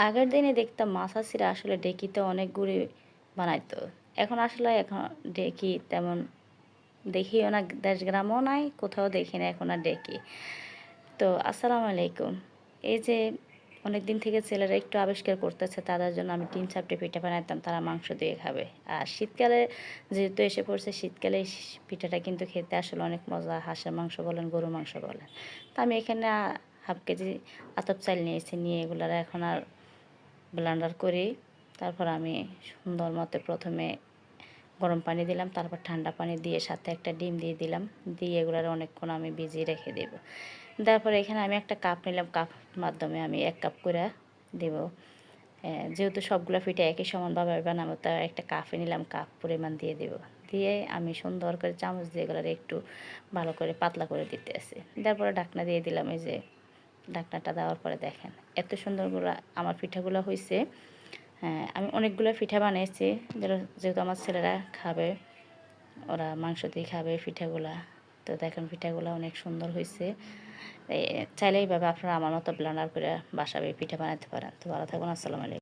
আগের দিনে দেখতাম মাছাছিরা আসলে ডেকিতে অনেক গুঁড়ি বানাইতো। এখন ডেকি তেমন দেখিও না, দেশ গ্রামও নাই, কোথাও দেখি না এখন আর ডেকি। তো আসসালামু আলাইকুম। এই যে অনেক দিন থেকে ছেলেরা একটু আবিষ্কার করতেছে, তাদের জন্য আমি ৩-৪টি পিঠা বানাইতাম, তারা মাংস দিয়ে খাবে। আর শীতকালে যেহেতু এসে পড়ছে, শীতকালে এই পিঠাটা কিন্তু খেতে আসলে অনেক মজা। হাঁসের মাংস বলেন, গরুর মাংস বলেন। তো আমি এখানে হাফ কেজি আতপ চাল নিয়েছি, নিয়ে এগুলার এখন আর ব্লেন্ডার করি। তারপর আমি সুন্দর মতো প্রথমে গরম পানি দিলাম, তারপর ঠান্ডা পানি দিয়ে সাথে একটা ডিম দিয়ে দিলাম, দিয়ে এগুলার অনেকক্ষণ আমি ভিজিয়ে রেখে দেব। তারপরে এখানে আমি একটা কাপ নিলাম, কাপ মাধ্যমে আমি 1 কাপ করে দেব। যেহেতু সবগুলো পিঠা একই সমানভাবে বানাবো, তাই একটা কাপে নিলাম, কাপ পরিমাণ দিয়ে দেব। দিয়ে আমি সুন্দর করে চামচ দিয়ে এগুলোর একটু ভালো করে পাতলা করে দিতে আসি। তারপরে ঢাকনা দিয়ে দিলাম। এই যে ঢাকনাটা দেওয়ার পরে দেখেন এত সুন্দরগুলো আমার পিঠাগুলো হয়েছে। হ্যাঁ, আমি অনেকগুলো পিঠা বানিয়েছি, যেহেতু আমার ছেলেরা খাবে, ওরা মাংস দিয়ে খাবে পিঠাগুলা। তো দেখেন পিঠাগুলো অনেক সুন্দর হয়েছে। চাইলে এইভাবে আপনারা আমার মতো ব্লেন্ডার করে বাসায় পিঠা বানাতে পারেন। তো ভালো থাকুন, আসসালামু আলাইকুম।